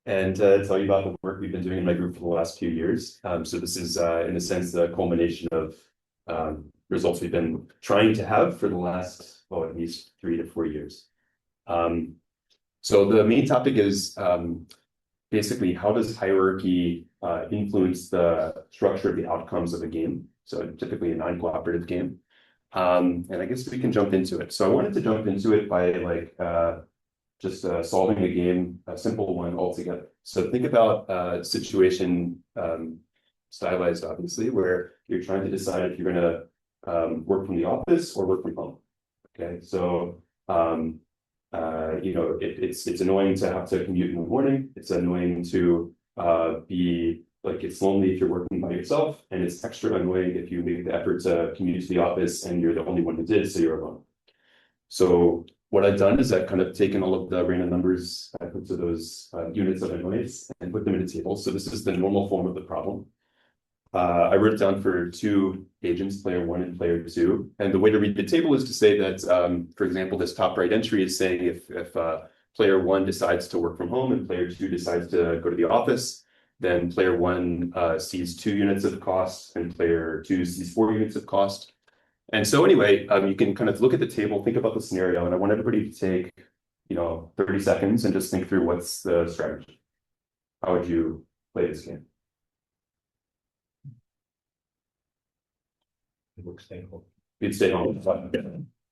and tell you about the work we've been doing in my group for the last few years. So this is, in a sense, the culmination of results we've been trying to have for the last, well, at least 3 to 4 years. So the main topic is basically how does hierarchy influence the structure of the outcomes of a game? So typically a non-cooperative game. And I guess we can jump into it. So I wanted to jump into it by just solving a game, a simple one altogether. So think about a situation, stylized obviously, where you're trying to decide if you're going to work from the office or work from home. Okay, so it's annoying to have to commute in the morning. It's annoying to it's lonely if you're working by yourself, and it's extra annoying if you make the effort to commute to the office and you're the only one who did, so you're alone. So what I've done is I've kind of taken all of the random numbers I put to those units of annoyance and put them in a table. So this is the normal form of the problem. I wrote it down for 2 agents, player 1 and player 2. And the way to read the table is to say that, for example, this top right entry is saying if player 1 decides to work from home and player 2 decides to go to the office, then player 1 sees 2 units of cost and player 2 sees 4 units of cost. And so anyway, you can kind of look at the table, think about the scenario, and I want everybody to take, 30 seconds and just think through what's the strategy. How would you play this game? Would stay home. You'd stay home.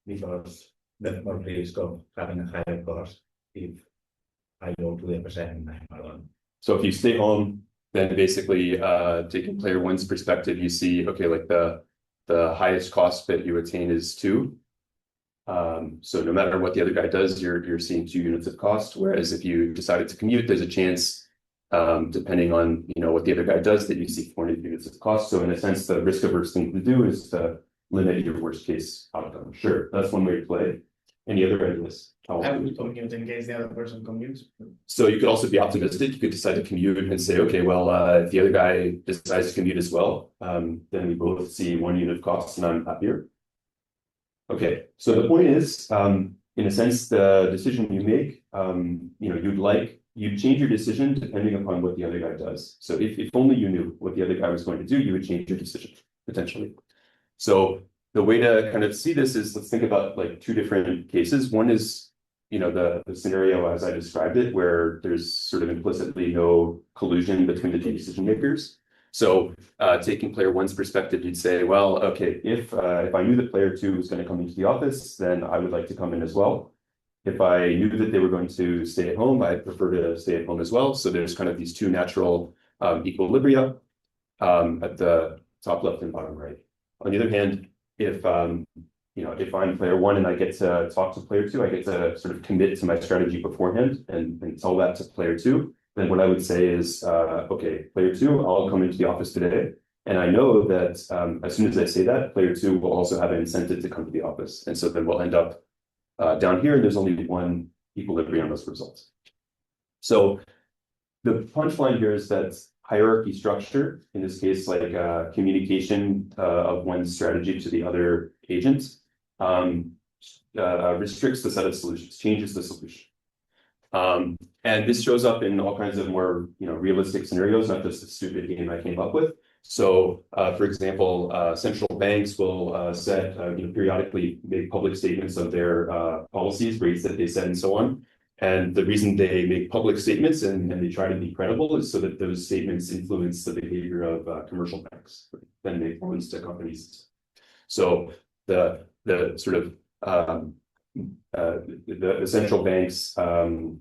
Because the more risk of having a higher cost if I go to the person alone. So if you stay home, then basically taking player 1's perspective, you see, okay, like the highest cost that you attain is 2. So no matter what the other guy does, you're seeing 2 units of cost. Whereas if you decided to commute, there's a chance, depending on what the other guy does, that you see 4 units of cost. So in a sense, the risk averse thing to do is to limit your worst case outcome. Sure, that's one way to play. Any other ideas? How would we commute in case the other person commutes? So you could also be optimistic. You could decide to commute and say, okay, well, if the other guy decides to commute as well, then we both see 1 unit of cost and I'm happier. Okay, so the point is, in a sense, the decision you make, you'd change your decision depending upon what the other guy does. So if only you knew what the other guy was going to do, you would change your decision, potentially. So the way to kind of see this is, let's think about 2 different cases. One is, the scenario as I described it, where there's sort of implicitly no collusion between the 2 decision makers. So taking player 1's perspective, you'd say, well, okay, if I knew that player 2 was going to come into the office, then I would like to come in as well. If I knew that they were going to stay at home, I'd prefer to stay at home as well. So there's kind of these 2 natural equilibria at the top left and bottom right. On the other hand, if I'm player 1 and I get to talk to player 2, I get to sort of commit to my strategy beforehand and tell that to player 2. Then what I would say is, okay, player 2, I'll come into the office today. And I know that as soon as I say that, player 2 will also have an incentive to come to the office. And so then we'll end up down here, and there's only 1 equilibrium as a result. So the punchline here is that hierarchy structure, in this case, like communication of one's strategy to the other agent, restricts the set of solutions, changes the solution. And this shows up in all kinds of more realistic scenarios, not just the stupid game I came up with. So, for example, central banks will periodically make public statements of their policies, rates that they set, and so on. And the reason they make public statements and they try to be credible is so that those statements influence the behavior of commercial banks, then make loans to companies. So the sort of the central bank's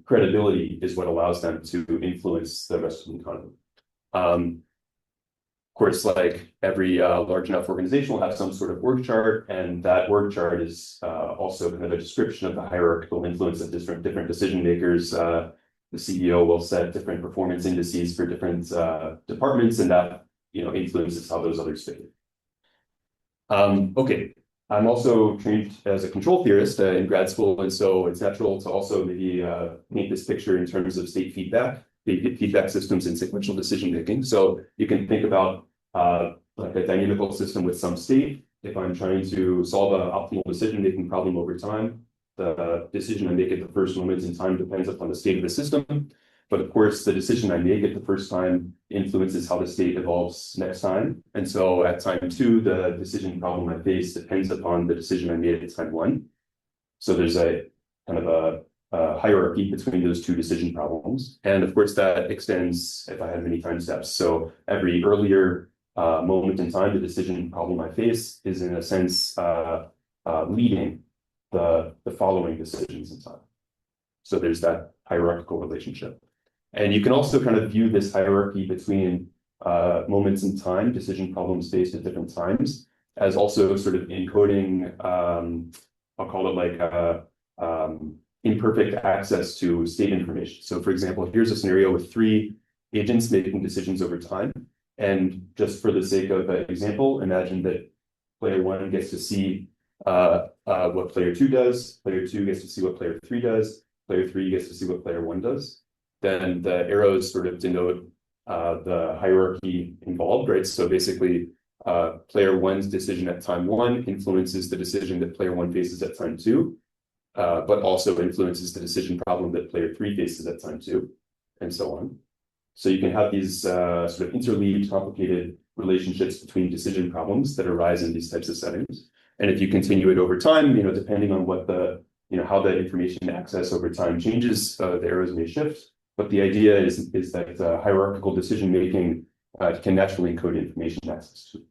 credibility is what allows them to influence the rest of the economy. Of course, like every large enough organization will have some sort of org chart, and that org chart is also kind of a description of the hierarchical influence of different decision makers. The CEO will set different performance indices for different departments, and that influences how those others fit. Okay, I'm also trained as a control theorist in grad school, and so it's natural to also maybe paint this picture in terms of state feedback systems in sequential decision making. So you can think about like a dynamical system with some state. If I'm trying to solve an optimal decision making problem over time, the decision I make at the first moment in time depends upon the state of the system. But of course, the decision I make at the first time influences how the state evolves next time. And so at time 2, the decision problem I face depends upon the decision I made at time 1. So there's a kind of a hierarchy between those two decision problems. And of course, that extends if I have many time steps. So every earlier moment in time, the decision problem I face is in a sense leading the following decisions in time. So there's that hierarchical relationship. And you can also kind of view this hierarchy between moments in time, decision problems faced at different times, as also sort of encoding, I'll call it like imperfect access to state information. So for example, here's a scenario with 3 agents making decisions over time. And just for the sake of an example, imagine that player 1 gets to see what player 2 does, player 2 gets to see what player 3 does, player 3 gets to see what player 1 does. Then the arrows sort of denote the hierarchy involved, right? So basically, player 1's decision at time 1 influences the decision that player 1 faces at time 2, but also influences the decision problem that player 3 faces at time 2, and so on. So you can have these sort of interleaved, complicated relationships between decision problems that arise in these types of settings. And if you continue it over time, depending on what how the information access over time changes, the arrows may shift. But the idea is that hierarchical decision-making can naturally encode information access to.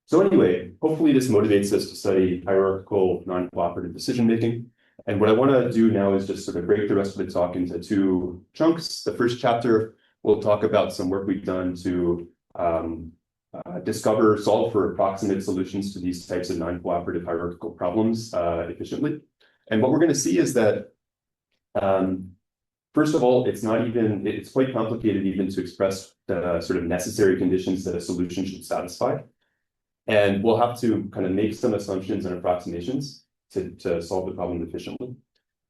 So anyway, hopefully this motivates us to study hierarchical non-cooperative decision-making. And what I want to do now is just sort of break the rest of the talk into 2 chunks. The first chapter, we'll talk about some work we've done to solve for approximate solutions to these types of non-cooperative hierarchical problems efficiently. And what we're going to see is that first of all, it's quite complicated even to express the sort of necessary conditions that a solution should satisfy. And we'll have to kind of make some assumptions and approximations to solve the problem efficiently.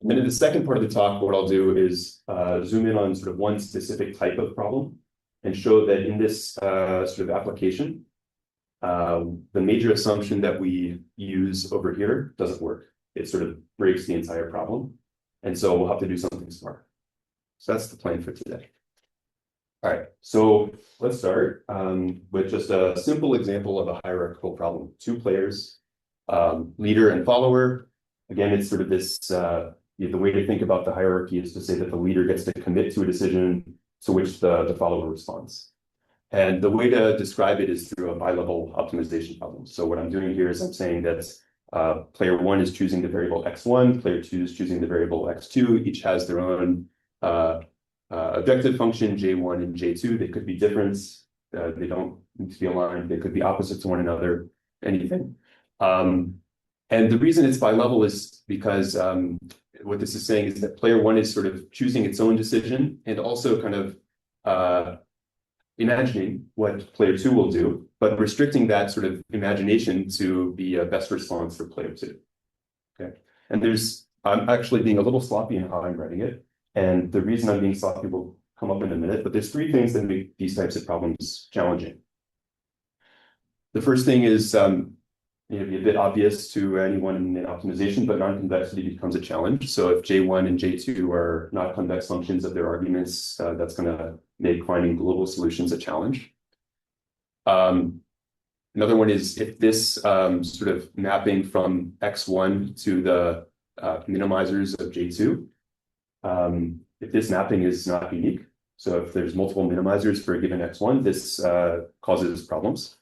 And then in the second part of the talk, what I'll do is zoom in on sort of one specific type of problem and show that in this sort of application, the major assumption that we use over here doesn't work. It sort of breaks the entire problem. And so we'll have to do something smart. So that's the plan for today. All right, so let's start with just a simple example of a hierarchical problem. 2 players, leader and follower. Again, it's sort of this, the way to think about the hierarchy is to say that the leader gets to commit to a decision to which the follower responds. And the way to describe it is through a bilevel optimization problem. So what I'm doing here is I'm saying that player 1 is choosing the variable x1, player 2 is choosing the variable x2. Each has their own objective function, J1 and J2. They could be different. They don't need to be aligned. They could be opposite to one another, anything. And the reason it's bilevel is because what this is saying is that player 1 is sort of choosing its own decision and also kind of imagining what player 2 will do, but restricting that sort of imagination to be a best response for player 2. Okay. And I'm actually being a little sloppy in how I'm writing it. And the reason I'm being sloppy will come up in a minute, but there's 3 things that make these types of problems challenging. The first thing is maybe a bit obvious to anyone in optimization, but non-convexity becomes a challenge. So if J1 and J2 are not convex functions of their arguments, that's going to make finding global solutions a challenge. Another one is if this sort of mapping from x1 to the minimizers of J2, if this mapping is not unique, so if there's multiple minimizers for a given x1, this causes problems.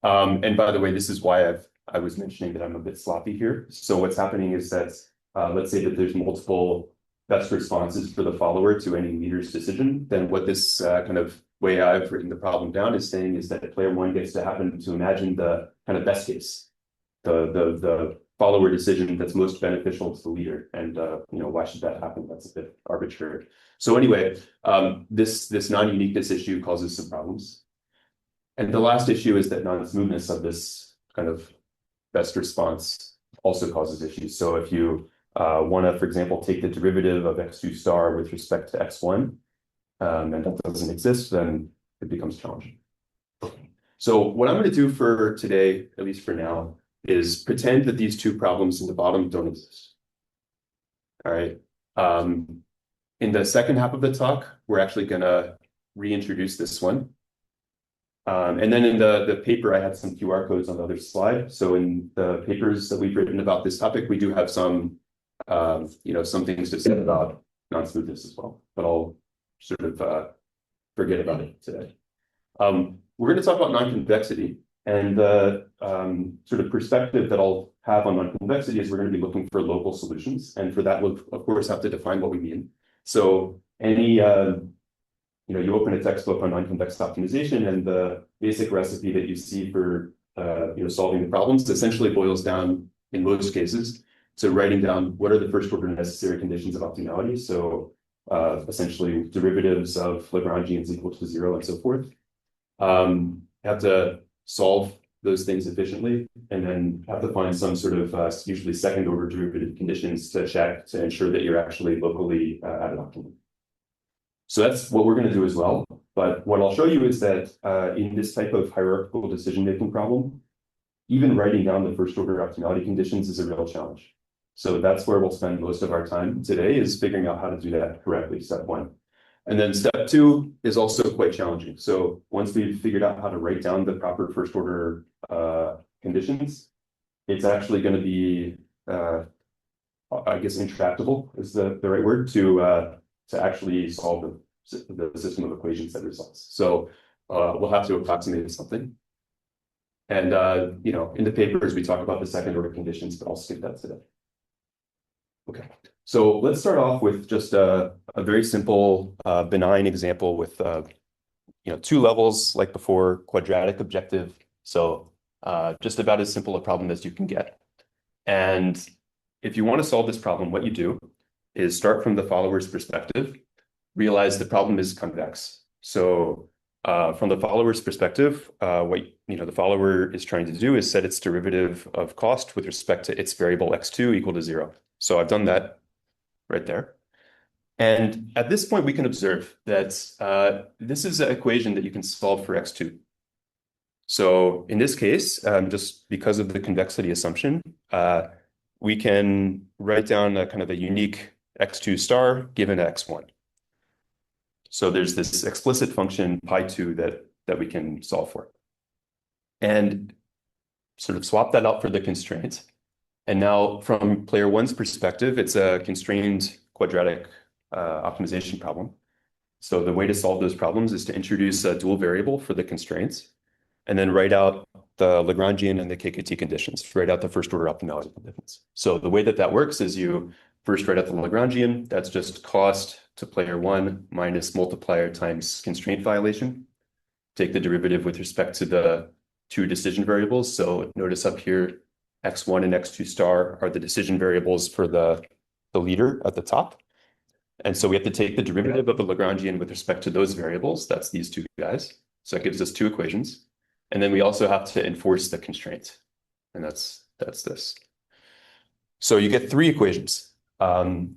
And by the way, this is why I was mentioning that I'm a bit sloppy here. So what's happening is that let's say that there's multiple best responses for the follower to any leader's decision. Then what this kind of way I've written the problem down is saying is that player 1 gets to happen to imagine the kind of best case, the follower decision that's most beneficial to the leader. And why should that happen? That's a bit arbitrary. So anyway, this non-uniqueness issue causes some problems. And the last issue is that non-smoothness of this kind of best response also causes issues. So if you want to, for example, take the derivative of x2 star with respect to x1, and that doesn't exist, then it becomes challenging. So what I'm going to do for today, at least for now, is pretend that these 2 problems in the bottom don't exist. All right. in the second half of the talk, we're actually going to reintroduce this one. And then in the paper, I had some QR codes on the other slide. So in the papers that we've written about this topic, we do have some, some things to say about non-smoothness as well, but I'll sort of forget about it today. We're going to talk about non-convexity, and the sort of perspective that I'll have on non-convexity is we're going to be looking for local solutions, and for that we'll of course have to define what we mean. So any you open a textbook on non-convex optimization, and the basic recipe that you see for solving the problems essentially boils down in most cases to writing down what are the first order necessary conditions of optimality. So essentially derivatives of Lagrangians equal to 0 and so forth. Have to solve those things efficiently, and then have to find some sort of usually second order derivative conditions to check to ensure that you're actually locally at an optimum. So that's what we're going to do as well. But what I'll show you is that in this type of hierarchical decision-making problem, even writing down the first order optimality conditions is a real challenge. So that's where we'll spend most of our time today, is figuring out how to do that correctly, step one. And then step two is also quite challenging. So once we've figured out how to write down the proper first order conditions, it's actually going to be, I guess, intractable is the right word to actually solve the system of equations that results. So we'll have to approximate something. And in the papers we talk about the second order conditions, but I'll skip that today. Okay, so let's start off with just a very simple benign example with two levels like before, quadratic objective. So just about as simple a problem as you can get. And if you want to solve this problem, what you do is start from the follower's perspective, realize the problem is convex. So from the follower's perspective, what the follower is trying to do is set its derivative of cost with respect to its variable x2 equal to 0. So I've done that right there. And at this point, we can observe that this is an equation that you can solve for x2. So in this case, just because of the convexity assumption, we can write down a kind of a unique x2 star given x1. So there's this explicit function pi2 that we can solve for. And sort of swap that out for the constraint. And now from player one's perspective, it's a constrained quadratic optimization problem. So the way to solve those problems is to introduce a dual variable for the constraints, and then write out the Lagrangian and the KKT conditions, write out the first order optimality conditions. So the way that works is you first write out the Lagrangian. That's just cost to player one minus multiplier times constraint violation. Take the derivative with respect to the two decision variables. So notice up here, x1 and x2 star are the decision variables for the leader at the top. And so we have to take the derivative of the Lagrangian with respect to those variables. That's these two guys. So that gives us two equations. And then we also have to enforce the constraint. And that's this. So you get three equations. And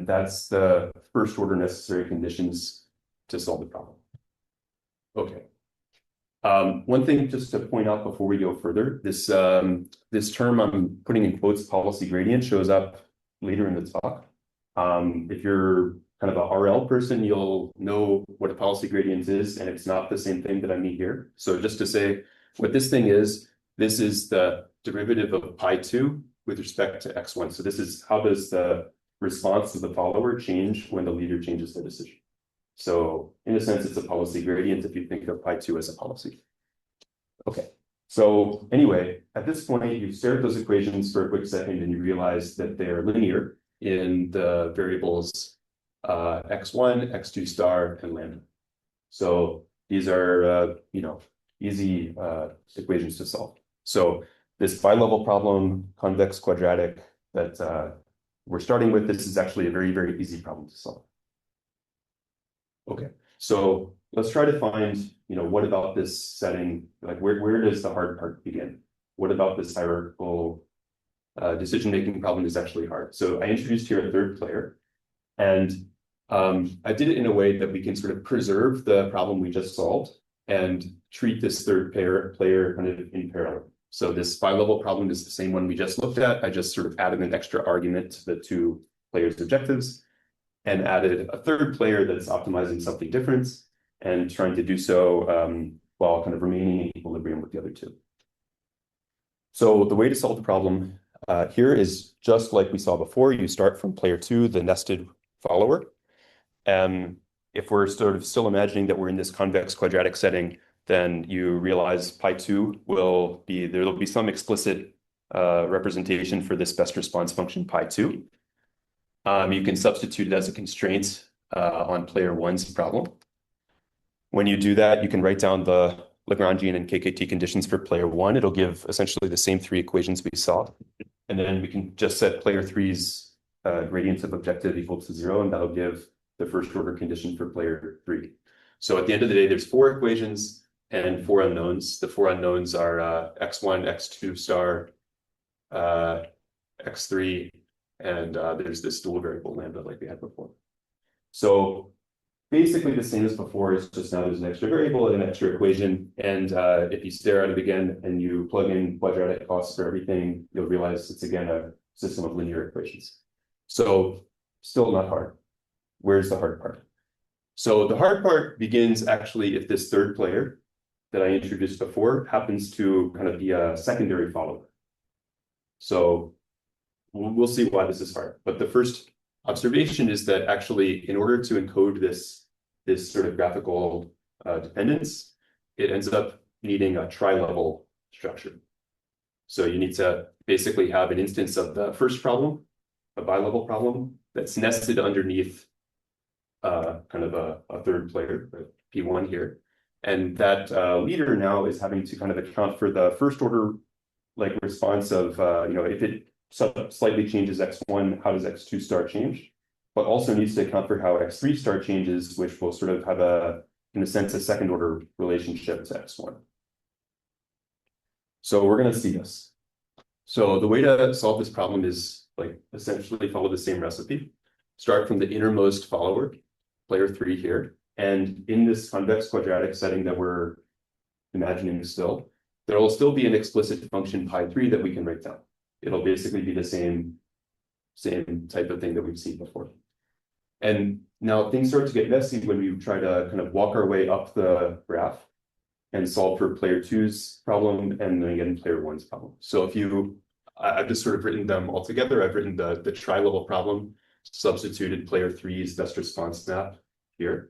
that's the first order necessary conditions to solve the problem. Okay. One thing just to point out before we go further, this term I'm putting in quotes, policy gradient, shows up later in the talk. If you're kind of a RL person, you'll know what a policy gradient is, and it's not the same thing that I mean here. So just to say what this thing is, this is the derivative of pi2 with respect to x1. So this is how does the response of the follower change when the leader changes their decision. So in a sense, it's a policy gradient if you think of pi2 as a policy. Okay, so anyway, at this point, you stare at those equations for a quick second and you realize that they're linear in the variables x1, x2 star, and lambda. So these are, easy equations to solve. So this bilevel problem, convex quadratic, that we're starting with, this is actually a very, very easy problem to solve. Okay, so let's try to find, what about this setting, like where does the hard part begin? What about this hierarchical decision-making problem is actually hard? So I introduced here a third player, and I did it in a way that we can sort of preserve the problem we just solved and treat this third player kind of in parallel. So this bilevel problem is the same one we just looked at. I just sort of added an extra argument to the two players' objectives. and added a third player that's optimizing something different and trying to do so while kind of remaining in equilibrium with the other two. So the way to solve the problem here is just like we saw before. You start from player 2, the nested follower. If we're sort of still imagining that we're in this convex quadratic setting, then you realize pi2 will be, there'll be some explicit representation for this best response function pi2. You can substitute it as a constraint on player 1's problem. When you do that, you can write down the Lagrangian and KKT conditions for player 1. It'll give essentially the same three equations we saw. And then we can just set player 3's gradient of objective equal to 0, and that'll give the first order condition for player 3. So at the end of the day, there's 4 equations and 4 unknowns. The 4 unknowns are x1, x2 star, x3, and there's this dual variable lambda like we had before. So basically the same as before, it's just now there's an extra variable and an extra equation. And if you stare at it again and you plug in quadratic costs for everything, you'll realize it's again a system of linear equations. So still not hard. Where's the hard part? So the hard part begins actually if this third player that I introduced before happens to kind of be a secondary follower. So we'll see why this is hard. But the first observation is that actually in order to encode this sort of graphical dependence, it ends up needing a tri-level structure. So you need to basically have an instance of the first problem, a bilevel problem, that's nested underneath kind of a third player, P1 here. And that leader now is having to kind of account for the first order like response of, if it slightly changes x1, how does x2 star change? But also needs to account for how x3 star changes, which will sort of have in a sense, a second order relationship to x1. So we're going to see this. So the way to solve this problem is like essentially follow the same recipe. Start from the innermost follower, player 3 here. And in this convex quadratic setting that we're imagining still, there will still be an explicit function pi3 that we can write down. It'll basically be the same type of thing that we've seen before. And now things start to get messy when we try to kind of walk our way up the graph and solve for player 2's problem and then again player 1's problem. So I've just sort of written them all together. I've written the tri-level problem, substituted player 3's best response map here.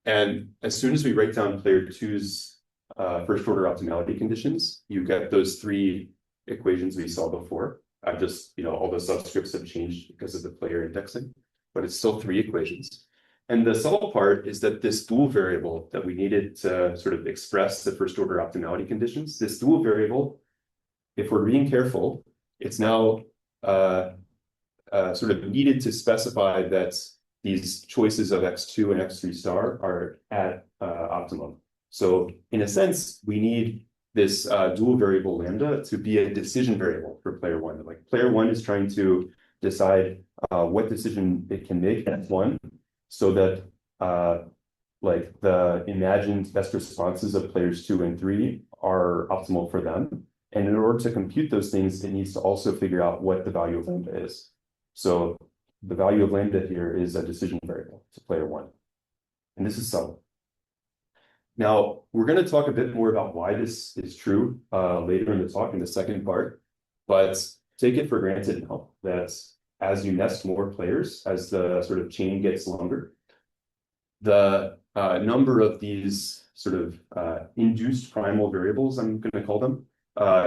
And as soon as we write down player 2's first order optimality conditions, you get those 3 equations we saw before. I've just, all the subscripts have changed because of the player indexing, but it's still 3 equations. And the subtle part is that this dual variable that we needed to sort of express the first order optimality conditions, this dual variable, if we're being careful, it's now sort of needed to specify that these choices of x2 and x3 star are at optimum. So in a sense, we need this dual variable lambda to be a decision variable for player 1. Like player 1 is trying to decide what decision it can make at 1 so that like the imagined best responses of players 2 and 3 are optimal for them. And in order to compute those things, it needs to also figure out what the value of lambda is. So the value of lambda here is a decision variable to player 1. And this is subtle. Now, we're going to talk a bit more about why this is true later in the talk in the second part, but take it for granted now that as you nest more players, as the sort of chain gets longer, the number of these sort of induced primal variables, I'm going to call them,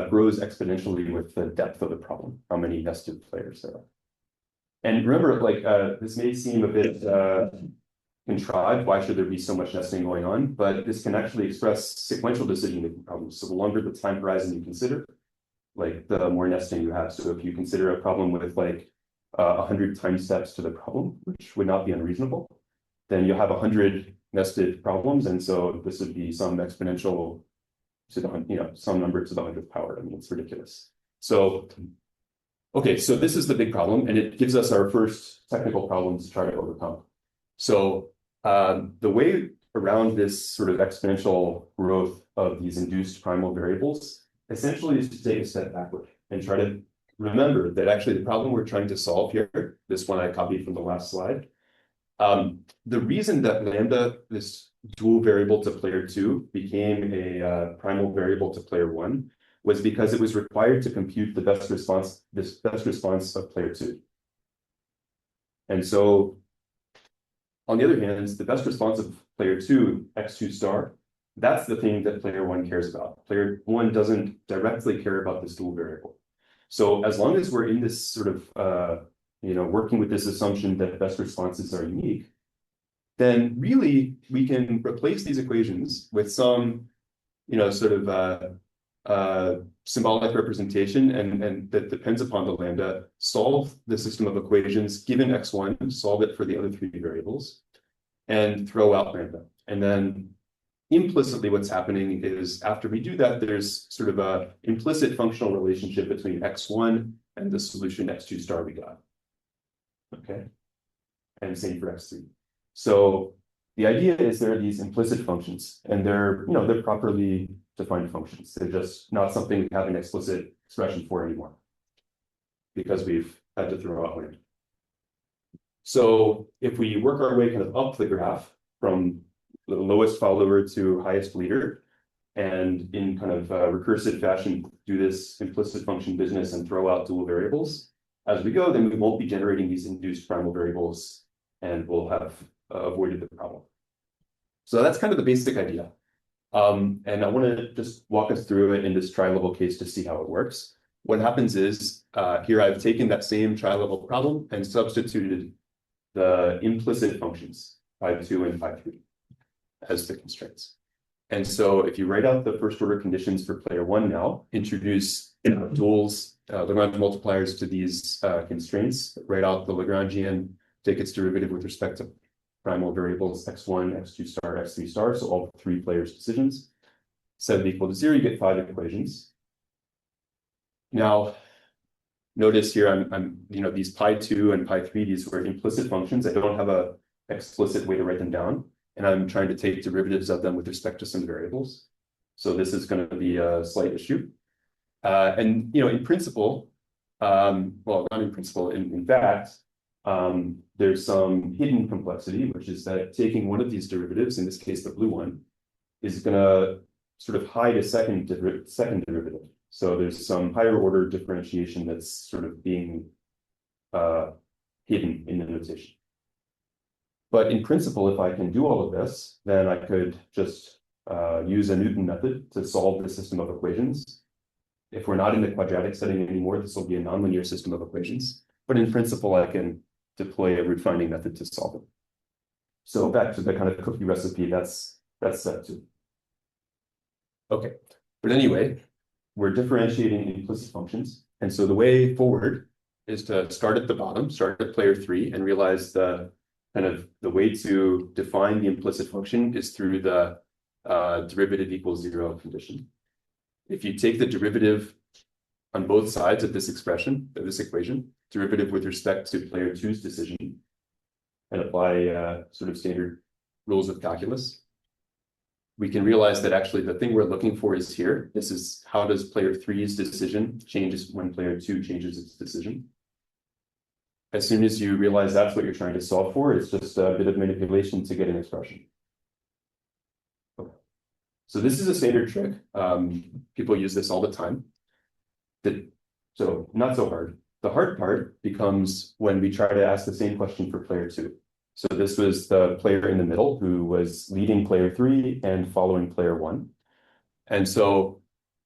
grows exponentially with the depth of the problem, how many nested players there are. And remember, like this may seem a bit contrived, why should there be so much nesting going on? But this can actually express sequential decision-making problems. So the longer the time horizon you consider, like the more nesting you have. So if you consider a problem with like 100 time steps to the problem, which would not be unreasonable, then you'll have 100 nested problems. And so this would be some exponential to the, some number to the 100th power. I mean, it's ridiculous. So, okay, so this is the big problem, and it gives us our first technical problem to try to overcome. So the way around this sort of exponential growth of these induced primal variables essentially is to take a step backward and try to remember that actually the problem we're trying to solve here, this one I copied from the last slide, the reason that lambda, this dual variable to player 2, became a primal variable to player 1 was because it was required to compute the best response, of player 2. And so, on the other hand, the best response of player 2, x2 star, that's the thing that player 1 cares about. Player 1 doesn't directly care about this dual variable. So as long as we're in this sort of, working with this assumption that best responses are unique, then really we can replace these equations with some, sort of symbolic representation and that depends upon the lambda, solve the system of equations given x1, solve it for the other 3 variables, and throw out lambda. And then implicitly what's happening is after we do that, there's sort of a implicit functional relationship between x1 and the solution x2 star we got. Okay, and same for x3. So the idea is there are these implicit functions, and they're properly defined functions. They're just not something we have an explicit expression for anymore because we've had to throw out lambda. So if we work our way kind of up the graph from the lowest follower to highest leader, and in kind of recursive fashion, do this implicit function business and throw out dual variables, as we go, then we won't be generating these induced primal variables and we'll have avoided the problem. So that's kind of the basic idea. And I want to just walk us through it in this tri-level case to see how it works. What happens is here I've taken that same tri-level problem and substituted the implicit functions, pi2 and pi3, as the constraints. And so if you write out the first order conditions for player 1 now, introduce duals, Lagrange multipliers to these constraints, write out the Lagrangian, take its derivative with respect to primal variables x1, x2 star, x3 star, so all 3 players' decisions. Set it equal to 0, you get 5 equations. Now, notice here I'm these pi2 and pi3, these were implicit functions. I don't have a explicit way to write them down, and I'm trying to take derivatives of them with respect to some variables. So this is going to be a slight issue. And in principle, well, not in principle, in fact, there's some hidden complexity, which is that taking one of these derivatives, in this case the blue one, is going to sort of hide a second derivative. So there's some higher order differentiation that's sort of being hidden in the notation. But in principle, if I can do all of this, then I could just use a Newton method to solve the system of equations. If we're not in the quadratic setting anymore, this will be a nonlinear system of equations. But in principle, I can deploy a root finding method to solve it. So back to the kind of cookie recipe, that's step 2. Okay, but anyway, we're differentiating implicit functions. And so the way forward is to start at the bottom, start at player 3, and realize the way to define the implicit function is through the derivative equals 0 condition. If you take the derivative on both sides of this expression, of this equation, derivative with respect to player 2's decision, and apply sort of standard rules of calculus, we can realize that actually the thing we're looking for is here. This is how does player 3's decision changes when player 2 changes its decision. As soon as you realize that's what you're trying to solve for, it's just a bit of manipulation to get an expression. Okay. So this is a standard trick. People use this all the time. So not so hard. The hard part becomes when we try to ask the same question for player 2. So this was the player in the middle who was leading player 3 and following player 1. And so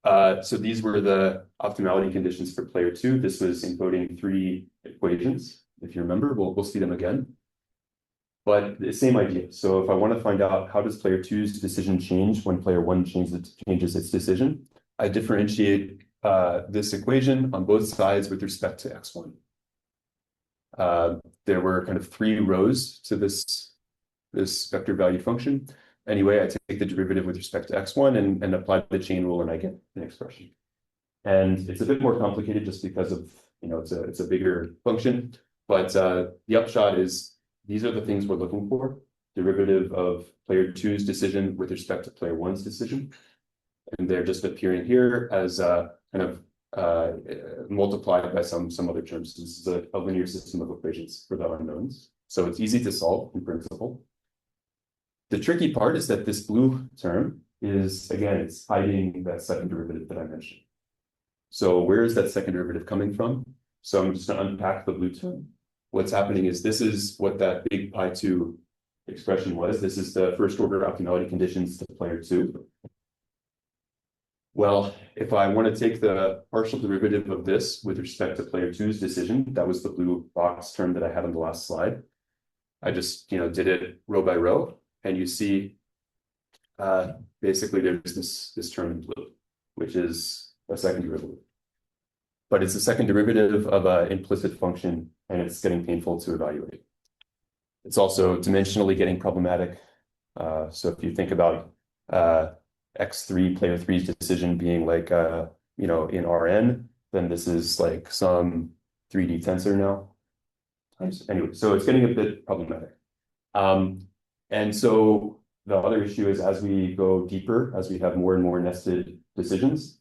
these were the optimality conditions for player 2. This was encoding 3 equations. If you remember, we'll see them again. But the same idea. So if I want to find out how does player 2's decision change when player 1 changes its decision, I differentiate this equation on both sides with respect to x1. There were kind of 3 rows to this vector valued function. Anyway, I take the derivative with respect to x1 and apply the chain rule, and I get an expression. And it's a bit more complicated just because of, it's a bigger function. But the upshot is these are the things we're looking for. Derivative of player 2's decision with respect to player 1's decision. And they're just appearing here as kind of multiplied by some other terms. This is a linear system of equations for the unknowns. So it's easy to solve in principle. The tricky part is that this blue term is, again, it's hiding that second derivative that I mentioned. So where is that second derivative coming from? So I'm just going to unpack the blue term. What's happening is this is what that big pi2 expression was. This is the first order optimality conditions to player 2. Well, if I want to take the partial derivative of this with respect to player 2's decision, that was the blue box term that I had on the last slide. I just did it row by row, and you see basically there's this term in blue, which is a second derivative. But it's a second derivative of an implicit function, and it's getting painful to evaluate. It's also dimensionally getting problematic. So if you think about x3, player 3's decision being like, in Rn, then this is like some 3D tensor now. Anyway, so it's getting a bit problematic. And so the other issue is as we go deeper, as we have more and more nested decisions,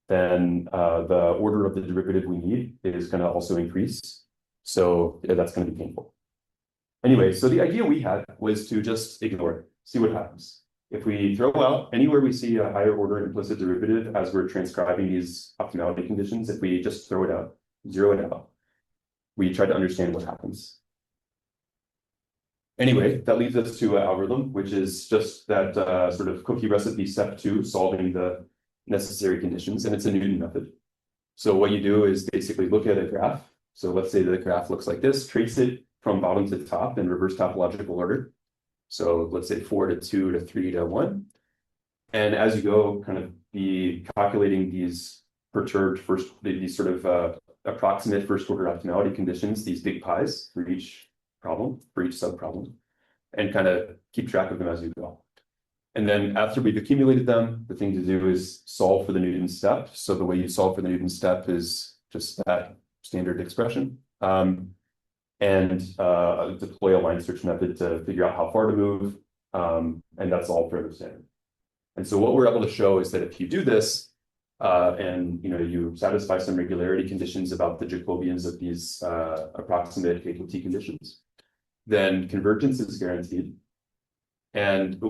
then the order of the derivative we need is going to also increase. So that's going to be painful. Anyway, so the idea we had was to just ignore it, see what happens. If we throw out anywhere we see a higher order implicit derivative as we're transcribing these optimality conditions, if we just throw it out, zero it out, we try to understand what happens. Anyway, that leads us to an algorithm, which is just that sort of cookie recipe step 2, solving the necessary conditions, and it's a Newton method. So what you do is basically look at a graph. So let's say that the graph looks like this, trace it from bottom to top in reverse topological order. So let's say 4 to 2 to 3 to 1. And as you go, kind of be calculating these perturbed these sort of approximate first order optimality conditions, these big pies for each problem, for each subproblem, and kind of keep track of them as you go. And then after we've accumulated them, the thing to do is solve for the Newton step. So the way you solve for the Newton step is just that standard expression. And deploy a line search method to figure out how far to move. And that's all fairly standard. And so what we're able to show is that if you do this, and you satisfy some regularity conditions about the Jacobians of these approximate KT conditions, then convergence is guaranteed. And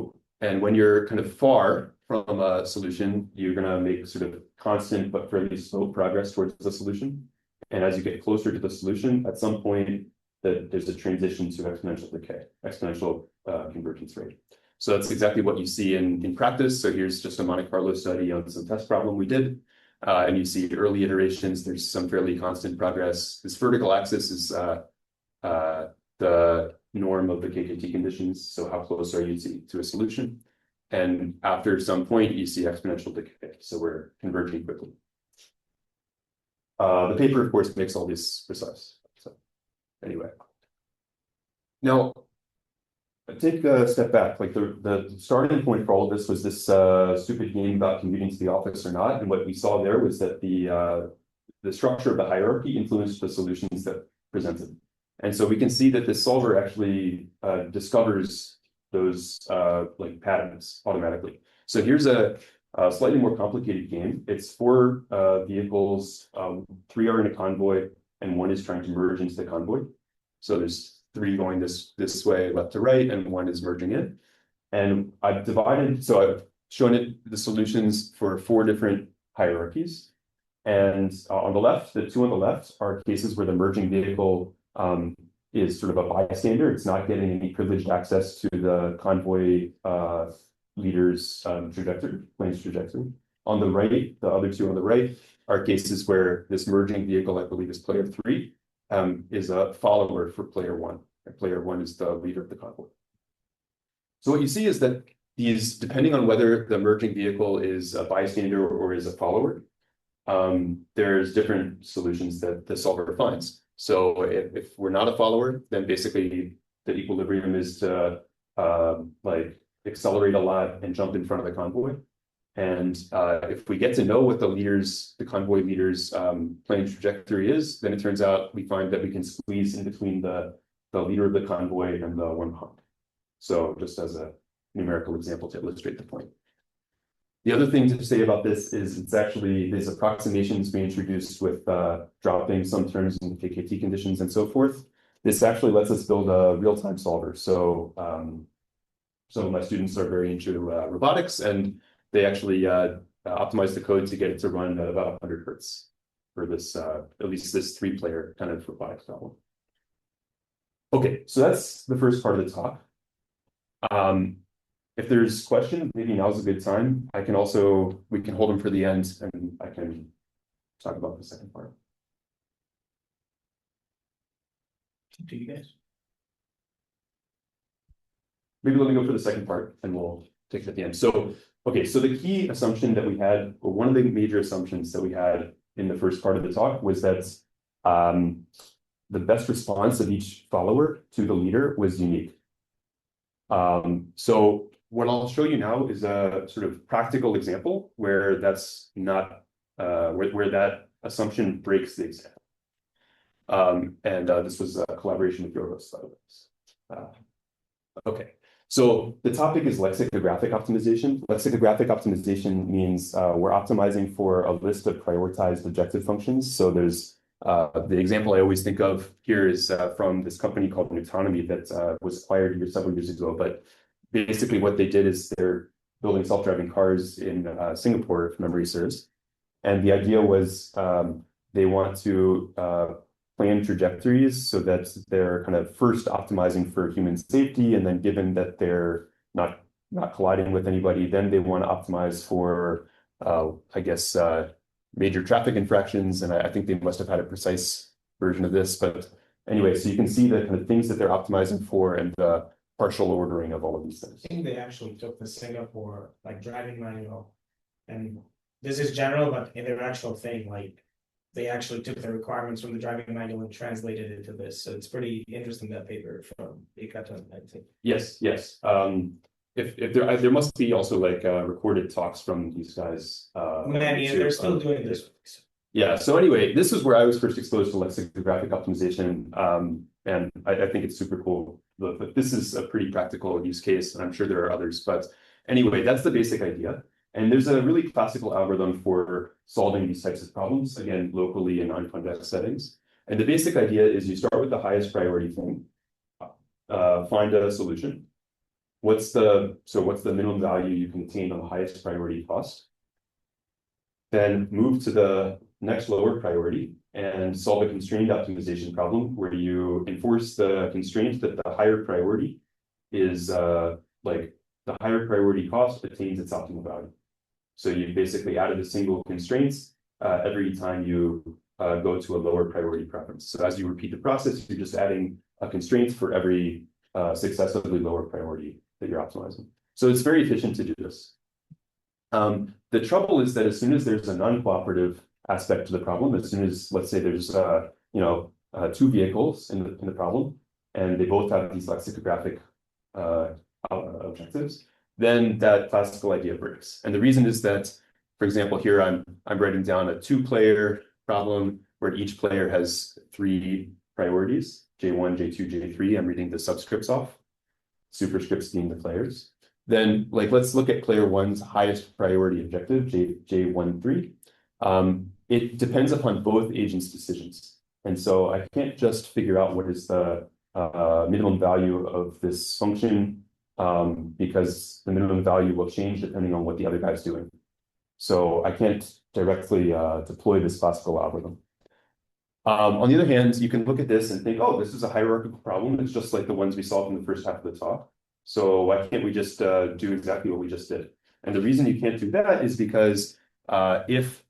when you're kind of far from a solution, you're going to make sort of constant but fairly slow progress towards the solution. And as you get closer to the solution, at some point, there's a transition to exponential decay, exponential convergence rate. So that's exactly what you see in practice. So here's just a Monte Carlo study on some test problem we did. And you see early iterations, there's some fairly constant progress. This vertical axis is the norm of the KKT conditions. So how close are you to a solution? And after some point, you see exponential decay. So we're converging quickly. The paper, of course, makes all this precise. So anyway, now take a step back. Like the starting point for all of this was this stupid game about commuting to the office or not. And what we saw there was that the structure of the hierarchy influenced the solutions that presented. And so we can see that this solver actually discovers those like patterns automatically. So here's a slightly more complicated game. It's 4 vehicles, 3 are in a convoy, and 1 is trying to merge into the convoy. So there's 3 going this way, left to right, and 1 is merging in. And I've shown it the solutions for 4 different hierarchies. And on the left, the 2 on the left are cases where the merging vehicle is sort of a bystander. It's not getting any privileged access to the convoy leader's plane's trajectory. On the right, the other 2 on the right are cases where this merging vehicle, I believe is player 3, is a follower for player 1. And player 1 is the leader of the convoy. So what you see is that these, depending on whether the merging vehicle is a bystander or is a follower, there's different solutions that the solver finds. So if we're not a follower, then basically the equilibrium is to like accelerate a lot and jump in front of the convoy. And if we get to know what the convoy leader's plane trajectory is, then it turns out we find that we can squeeze in between the leader of the convoy and the one behind. So just as a numerical example to illustrate the point. The other thing to say about this is it's actually, these approximations we introduced with dropping some terms in KKT conditions and so forth. This actually lets us build a real-time solver. So some of my students are very into robotics, and they actually optimize the code to get it to run at about 100 Hertz for this, at least this 3-player kind of robotics problem. Okay, so that's the first part of the talk. If there's questions, maybe now's a good time. We can hold them for the end, and I can talk about the second part. To you guys. Maybe let me go for the second part, and we'll take it at the end. So, okay, so the key assumption that we had, or one of the major assumptions that we had in the first part of the talk, was that the best response of each follower to the leader was unique. So what I'll show you now is a sort of practical example where that's not, where that assumption breaks the example. This was a collaboration with Yorgos, by the way. Okay, so the topic is lexicographic optimization. Lexicographic optimization means we're optimizing for a list of prioritized objective functions. So there's the example I always think of here is from this company called Autonomy that was acquired here several years ago. But basically what they did is they're building self-driving cars in Singapore, if memory serves. And the idea was they want to plan trajectories so that they're kind of first optimizing for human safety, and then given that they're not colliding with anybody, then they want to optimize for, I guess, major traffic infractions. And I think they must have had a precise version of this. But anyway, so you can see the kind of things that they're optimizing for and the partial ordering of all of these things. I think they actually took the Singapore like driving manual, and this is general, but in their actual thing, like they actually took the requirements from the driving manual and translated it into this. So it's pretty interesting, that paper from Ikata, I think. Yes. If there must be also like recorded talks from these guys. They're still doing this. Yeah. So anyway, this is where I was first exposed to lexicographic optimization, and I think it's super cool. But this is a pretty practical use case, and I'm sure there are others. But anyway, that's the basic idea. And there's a really classical algorithm for solving these types of problems, again, locally in non-convex settings. And the basic idea is you start with the highest priority thing, find a solution. What's the minimum value you can attain on the highest priority cost? Then move to the next lower priority and solve a constrained optimization problem where you enforce the constraint that the higher priority is like the higher priority cost attains its optimal value. So you basically added a single constraint every time you go to a lower priority preference. So as you repeat the process, you're just adding a constraint for every successively lower priority that you're optimizing. So it's very efficient to do this. The trouble is that as soon as there's a non-cooperative aspect to the problem, as soon as, let's say there's two vehicles in the problem, and they both have these lexicographic objectives, then that classical idea breaks. And the reason is that, for example, here I'm writing down a 2-player problem where each player has 3 priorities, J1, J2, J3. I'm reading the subscripts off, superscripts being the players. Then, like, let's look at player 1's highest priority objective, J13. It depends upon both agents' decisions. And so I can't just figure out what is the minimum value of this function because the minimum value will change depending on what the other guy's doing. So I can't directly deploy this classical algorithm. On the other hand, you can look at this and think, oh, this is a hierarchical problem. It's just like the ones we solved in the first half of the talk. So why can't we just do exactly what we just did? And the reason you can't do that is because if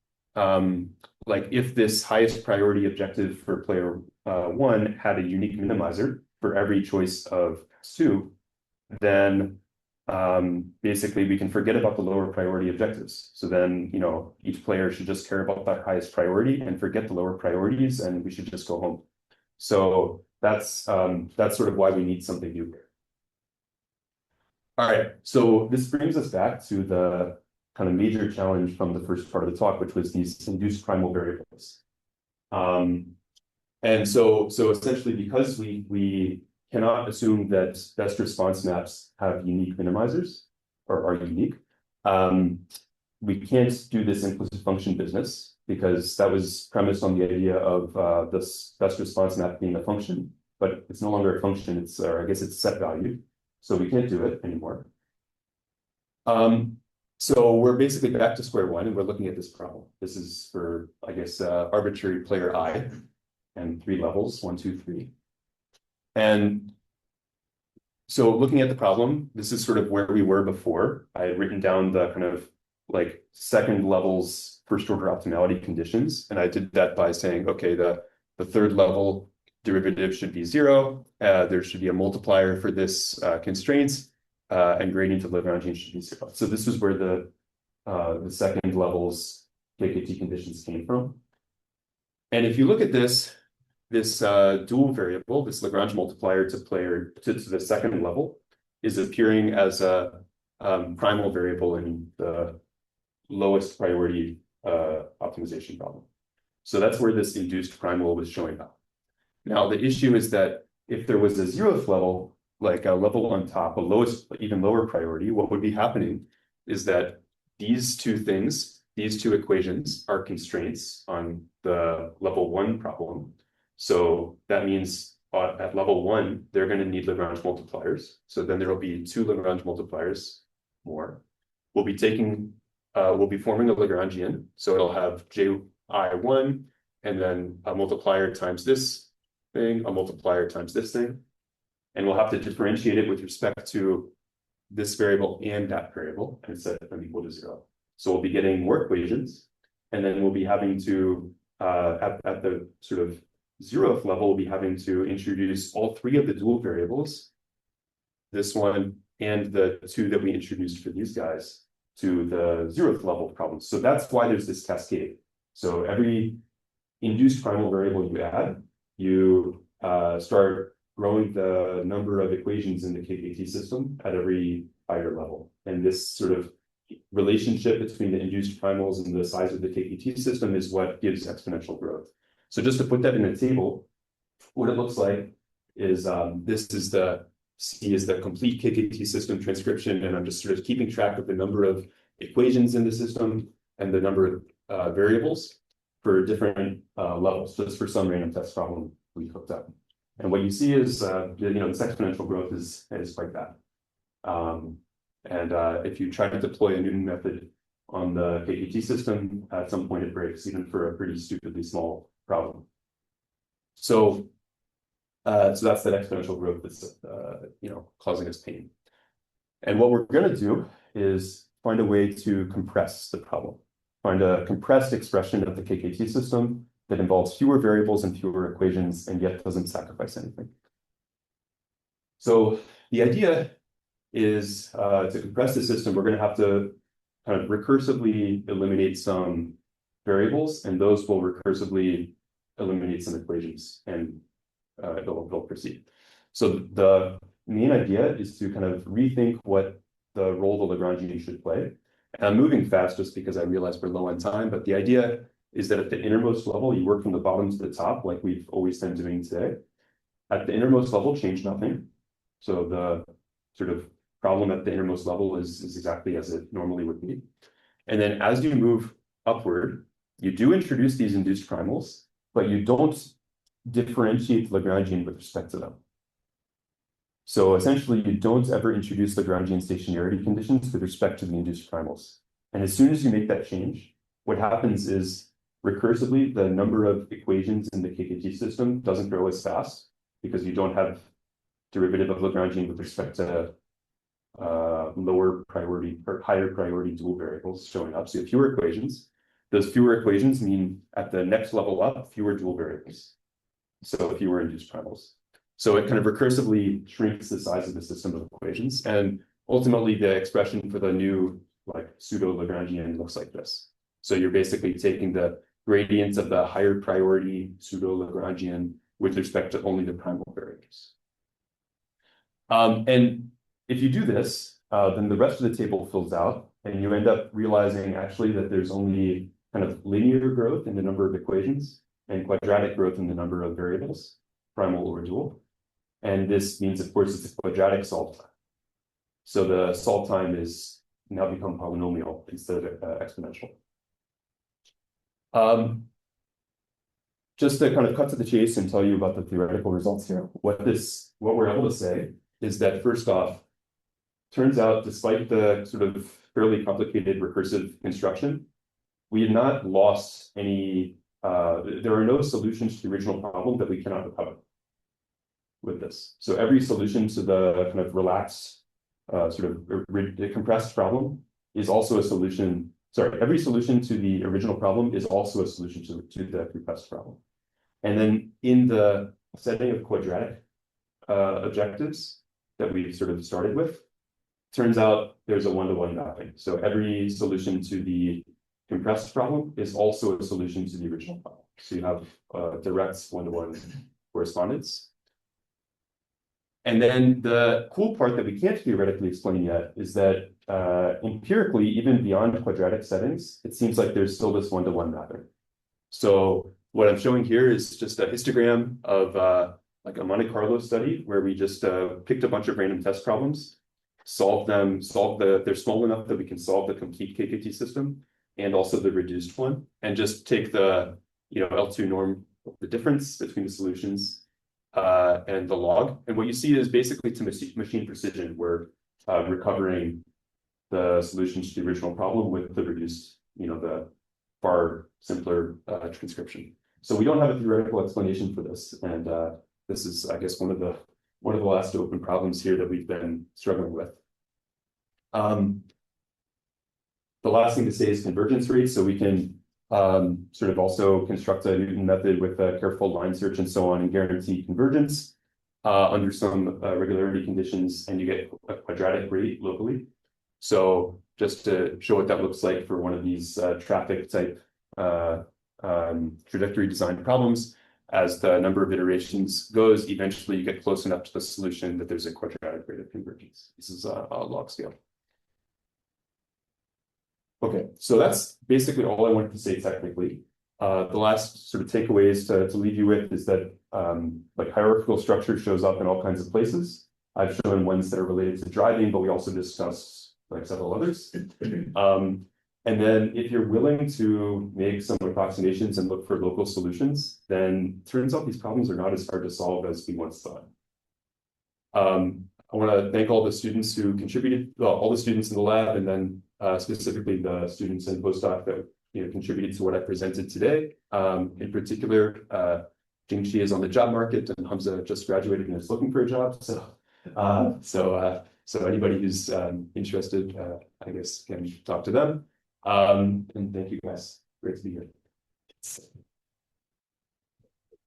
this highest priority objective for player 1 had a unique minimizer for every choice of x2, then basically we can forget about the lower priority objectives. So then, each player should just care about that highest priority and forget the lower priorities, and we should just go home. So that's sort of why we need something new here. All right, so this brings us back to the kind of major challenge from the first part of the talk, which was these induced primal variables. And so essentially, because we cannot assume that best response maps have unique minimizers or are unique, we can't do this implicit function business because that was premised on the idea of this best response map being a function, but it's no longer a function. It's, or I guess it's set value. So we can't do it anymore. So we're basically back to square one and we're looking at this problem. This is for, I guess, arbitrary player I and 3 levels, 1, 2, 3. And so looking at the problem, this is sort of where we were before. I had written down the kind of like second levels first order optimality conditions. And I did that by saying, okay, the third level derivative should be 0. There should be a multiplier for this constraints. And gradient of Lagrangian should be 0. So this is where the second level's KKT conditions came from. And if you look at this dual variable, this Lagrange multiplier to the second level, is appearing as a primal variable in the lowest priority optimization problem. So that's where this induced primal was showing up. Now the issue is that if there was a 0th level, like a level on top, a lowest, even lower priority, what would be happening is that these two things, these two equations are constraints on the level 1 problem. So that means at level 1, they're going to need Lagrange multipliers. So then there will be 2 Lagrange multipliers more. We'll be forming a Lagrangian. So it'll have JI1 and then a multiplier times this thing, a multiplier times this thing. And we'll have to differentiate it with respect to this variable and that variable and set them equal to 0. So we'll be getting more equations, and then we'll be having to, at the sort of 0th level, we'll be having to introduce all 3 of the dual variables, this one and the 2 that we introduced for these guys, to the 0th level problem. So that's why there's this cascade. So every induced primal variable you add, you start growing the number of equations in the KKT system at every higher level. And this sort of relationship between the induced primals and the size of the KKT system is what gives exponential growth. So just to put that in a table, what it looks like is this is the C is the complete KKT system transcription, and I'm just sort of keeping track of the number of equations in the system and the number of variables for different levels, just for some random test problem we hooked up. And what you see is, this exponential growth is quite bad. If you try to deploy a Newton method on the KKT system, at some point it breaks, even for a pretty stupidly small problem. So that's that exponential growth that's causing us pain. And what we're going to do is find a way to compress the problem, find a compressed expression of the KKT system that involves fewer variables and fewer equations, and yet doesn't sacrifice anything. So the idea is to compress the system, we're going to have to kind of recursively eliminate some variables, and those will recursively eliminate some equations, and it'll proceed. So the main idea is to kind of rethink what the role the Lagrangian should play. And I'm moving fast just because I realize we're low on time, but the idea is that at the innermost level, you work from the bottom to the top, like we've always been doing today. At the innermost level, change nothing. So the sort of problem at the innermost level is exactly as it normally would be. And then as you move upward, you do introduce these induced primals, but you don't differentiate Lagrangian with respect to them. So essentially, you don't ever introduce Lagrangian stationarity conditions with respect to the induced primals. And as soon as you make that change, what happens is recursively, the number of equations in the KKT system doesn't grow as fast because you don't have derivative of Lagrangian with respect to lower priority or higher priority dual variables showing up. So you have fewer equations. Those fewer equations mean at the next level up, fewer dual variables. So fewer induced primals. So it kind of recursively shrinks the size of the system of equations. And ultimately, the expression for the new like pseudo Lagrangian looks like this. So you're basically taking the gradients of the higher priority pseudo Lagrangian with respect to only the primal variables. And if you do this, then the rest of the table fills out, and you end up realizing actually that there's only kind of linear growth in the number of equations and quadratic growth in the number of variables, primal or dual. And this means, of course, it's a quadratic solve time. So the solve time is now become polynomial instead of exponential. Just to kind of cut to the chase and tell you about the theoretical results here, what we're able to say is that first off, turns out despite the sort of fairly complicated recursive construction, we have not lost any, there are no solutions to the original problem that we cannot recover with this. So every solution to the kind of relaxed, compressed problem is also a solution. Sorry, every solution to the original problem is also a solution to the compressed problem. And then in the setting of quadratic objectives that we sort of started with, turns out there's a one-to-one mapping. So every solution to the compressed problem is also a solution to the original problem. So you have direct one-to-one correspondence. And then the cool part that we can't theoretically explain yet is that empirically, even beyond quadratic settings, it seems like there's still this one-to-one mapping. So what I'm showing here is just a histogram of like a Monte Carlo study where we just picked a bunch of random test problems, they're small enough that we can solve the complete KKT system and also the reduced one, and just take the L2 norm, the difference between the solutions and the log. And what you see is basically to machine precision, we're recovering the solutions to the original problem with the reduced, the far simpler transcription. So we don't have a theoretical explanation for this, and this is, I guess, one of the last open problems here that we've been struggling with. The last thing to say is convergence rate. So we can sort of also construct a Newton method with a careful line search and so on and guarantee convergence under some regularity conditions, and you get a quadratic rate locally. So just to show what that looks like for one of these traffic type trajectory design problems, as the number of iterations goes, eventually you get close enough to the solution that there's a quadratic rate of convergence. This is a log scale. Okay, so that's basically all I wanted to say technically. The last sort of takeaways to leave you with is that like hierarchical structure shows up in all kinds of places. I've shown ones that are related to driving, but we also discussed like several others. And then if you're willing to make some approximations and look for local solutions, then it turns out these problems are not as hard to solve as we once thought. I want to thank all the students who contributed, well, all the students in the lab, and then specifically the students and postdoc that contributed to what I presented today. In particular, Jingxi is on the job market, and Hamza just graduated and is looking for a job. So anybody who's interested, I guess, can talk to them. And thank you guys. Great to be here.